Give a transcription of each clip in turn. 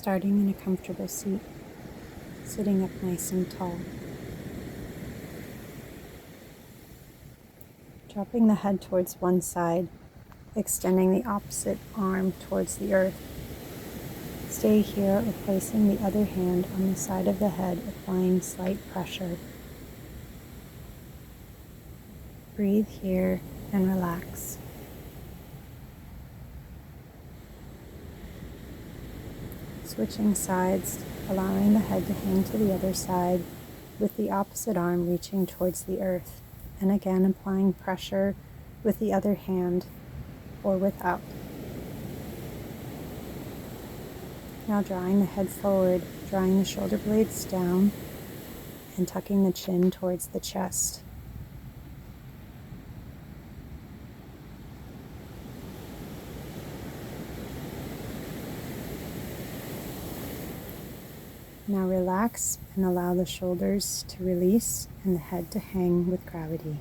starting in a comfortable seat, sitting up nice and tall. Dropping the head towards one side, extending the opposite arm towards the earth. Stay here or placing the other hand on the side of the head, applying slight pressure. Breathe here and relax. Switching sides, allowing the head to hang to the other side with the opposite arm reaching towards the earth, and again applying pressure with the other hand or without. Now drawing the head forward, drawing the shoulder blades down, and tucking the chin towards the chest. Now relax and allow the shoulders to release and the head to hang with gravity.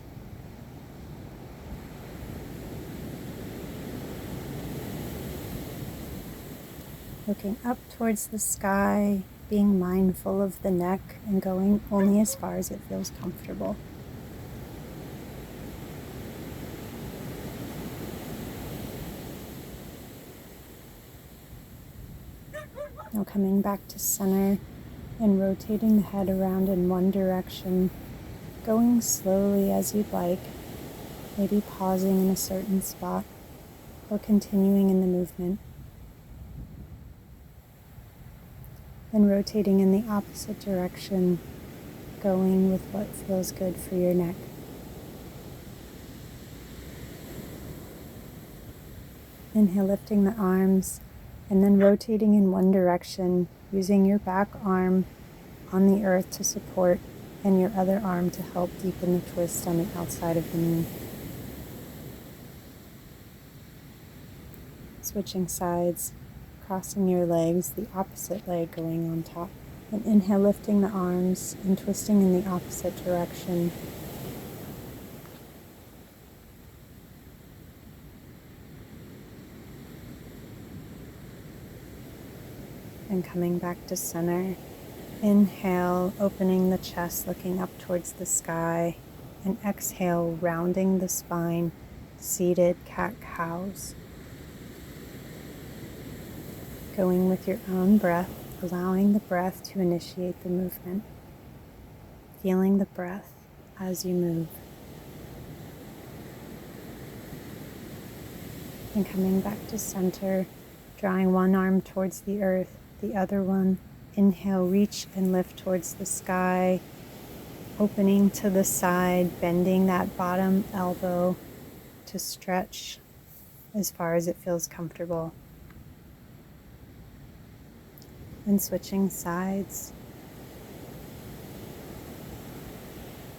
Looking up towards the sky, being mindful of the neck and going only as far as it feels comfortable. Now coming back to center and rotating the head around in one direction, going slowly as you'd like, maybe pausing in a certain spot or continuing in the movement. Then rotating in the opposite direction, going with what feels good for your neck. Inhale, lifting the arms, and then rotating in one direction, using your back arm on the earth to support and your other arm to help deepen the twist on the outside of the knee. Switching sides, crossing your legs, the opposite leg going on top. And inhale, lifting the arms and twisting in the opposite direction. And coming back to center. Inhale, opening the chest, looking up towards the sky. And exhale, rounding the spine, seated cat-cows. Going with your own breath, allowing the breath to initiate the movement. Feeling the breath as you move. And coming back to center, drawing one arm towards the earth, the other one. Inhale, reach and lift towards the sky, opening to the side, bending that bottom elbow to stretch as far as it feels comfortable. And switching sides,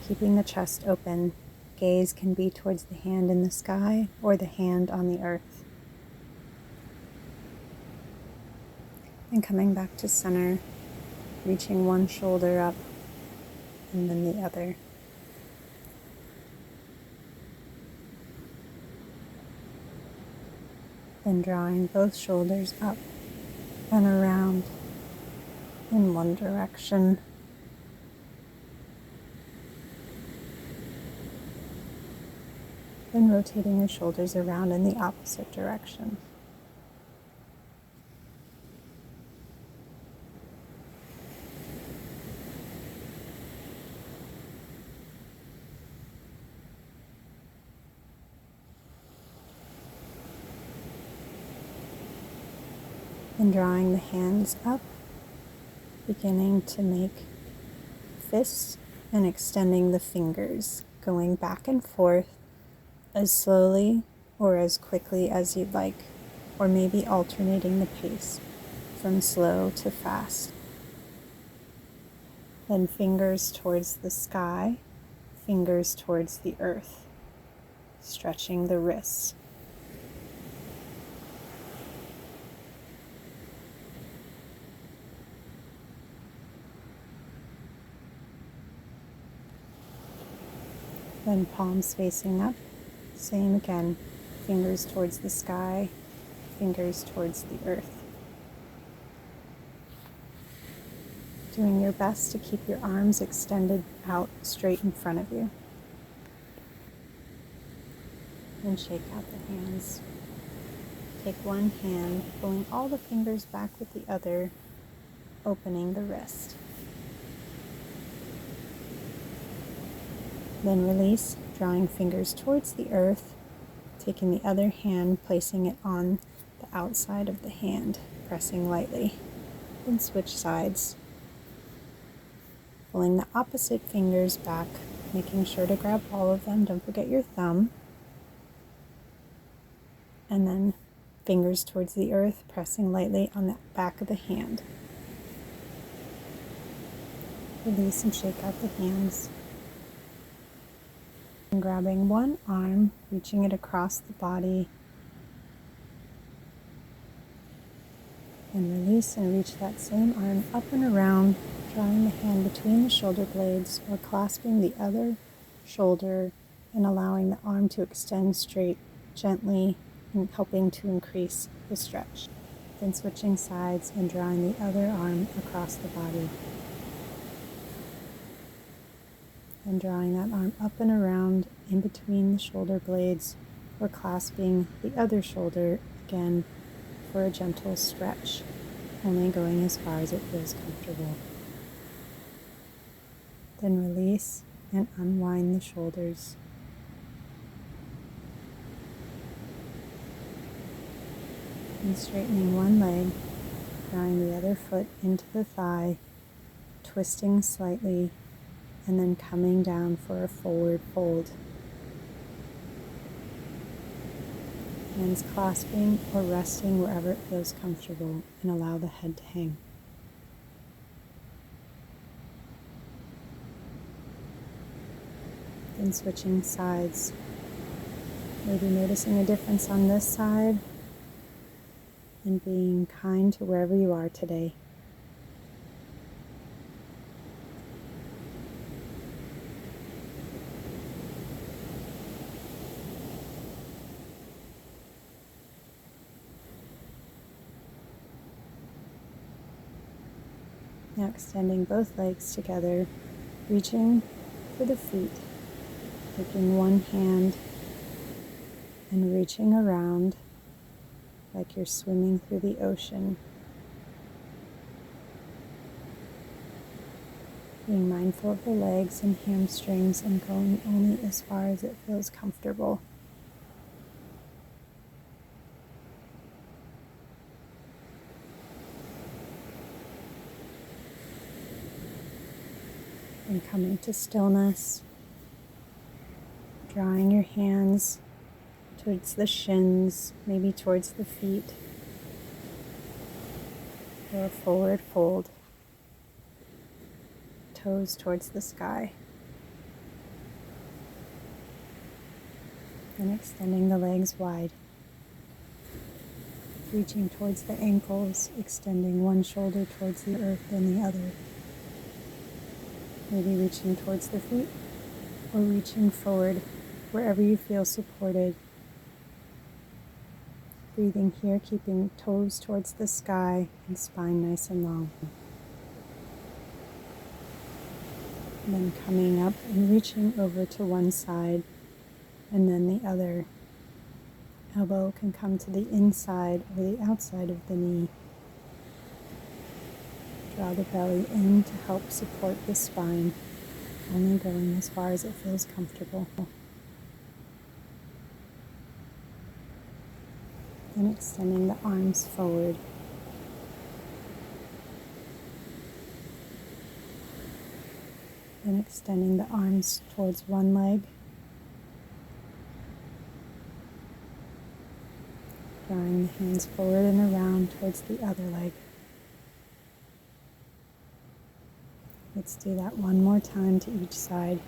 keeping the chest open. Gaze can be towards the hand in the sky or the hand on the earth. And coming back to center, reaching one shoulder up and then the other. Then drawing both shoulders up and around in one direction. Then rotating your shoulders around in the opposite direction. And drawing the hands up, beginning to make fists and extending the fingers, going back and forth as slowly or as quickly as you'd like, or maybe alternating the pace from slow to fast. Then fingers towards the sky, fingers towards the earth, stretching the wrists. Then palms facing up, same again, fingers towards the sky, fingers towards the earth. Doing your best to keep your arms extended out straight in front of you. And shake out the hands. Take one hand, pulling all the fingers back with the other, opening the wrist. Then release, drawing fingers towards the earth, taking the other hand, placing it on the outside of the hand, pressing lightly. Then switch sides. Pulling the opposite fingers back, making sure to grab all of them. Don't forget your thumb. And then fingers towards the earth, pressing lightly on the back of the hand. Release and shake out the hands. And grabbing one arm, reaching it across the body. And release and reach that same arm up and around, drawing the hand between the shoulder blades or clasping the other shoulder and allowing the arm to extend straight gently and helping to increase the stretch. Then switching sides and drawing the other arm across the body. And drawing that arm up and around in between the shoulder blades or clasping the other shoulder again for a gentle stretch, only going as far as it feels comfortable. Then release and unwind the shoulders. And straightening one leg, drawing the other foot into the thigh, twisting slightly, and then coming down for a forward fold. Hands clasping or resting wherever it feels comfortable, and allow the head to hang. Then switching sides. Maybe noticing a difference on this side and being kind to wherever you are today. Now extending both legs together, reaching for the feet, taking one hand and reaching around like you're swimming through the ocean. Being mindful of the legs and hamstrings and going only as far as it feels comfortable. And coming to stillness, drawing your hands towards the shins, maybe towards the feet, or a forward fold, toes towards the sky. And extending the legs wide, reaching towards the ankles, extending one shoulder towards the earth and the other. Maybe reaching towards the feet or reaching forward wherever you feel supported. Breathing here, keeping toes towards the sky and spine nice and long. And then coming up and reaching over to one side and then the other. Elbow can come to the inside or the outside of the knee. Draw the belly in to help support the spine, only going as far as it feels comfortable. Then extending the arms forward. Then extending the arms towards one leg. Drawing the hands forward and around towards the other leg. Let's do that one more time to each side.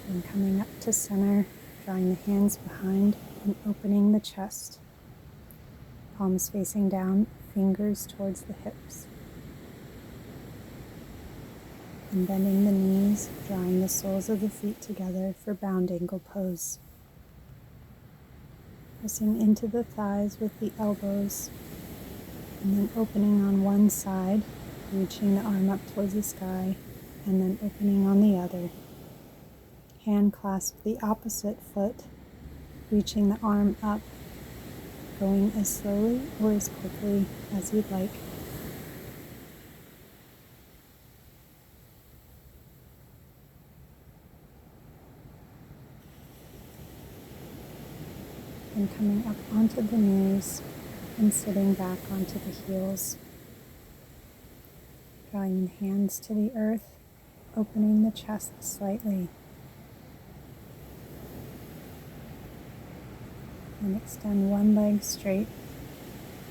And coming up to center, drawing the hands behind and opening the chest. Palms facing down, fingers towards the hips. And bending the knees, drawing the soles of the feet together for bound angle pose. Pressing into the thighs with the elbows, And then opening on one side, reaching the arm up towards the sky, and then opening on the other. Hand clasp the opposite foot, reaching the arm up, going as slowly or as quickly as you'd like. And coming up onto the knees and sitting back onto the heels. Drawing the hands to the earth, opening the chest slightly. And extend one leg straight,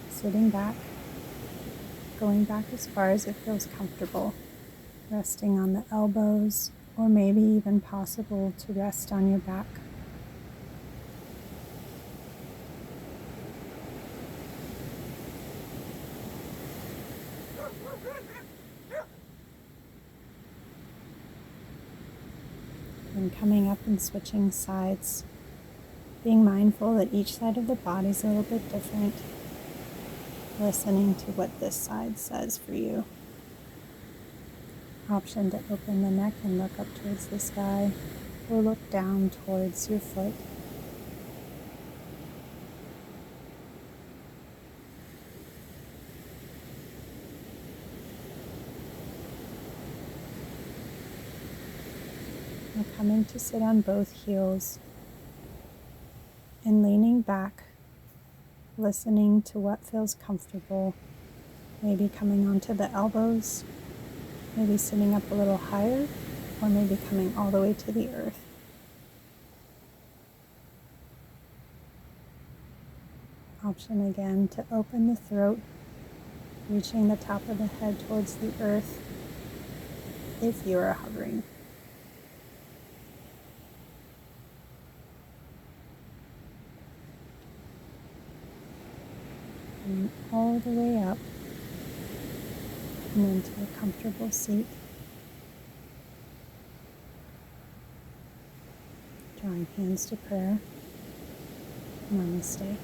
sitting back, going back as far as it feels comfortable, resting on the elbows, or maybe even possible to rest on your back. And coming up and switching sides, being mindful that each side of the body is a little bit different, listening to what this side says for you. Option to open the neck and look up towards the sky, or look down towards your foot. Now coming to sit on both heels and leaning back, listening to what feels comfortable, maybe coming onto the elbows, maybe sitting up a little higher, or maybe coming all the way to the earth. Option again to open the throat, reaching the top of the head towards the earth if you are hovering. And all the way up and into a comfortable seat. Drawing hands to prayer. Namaste.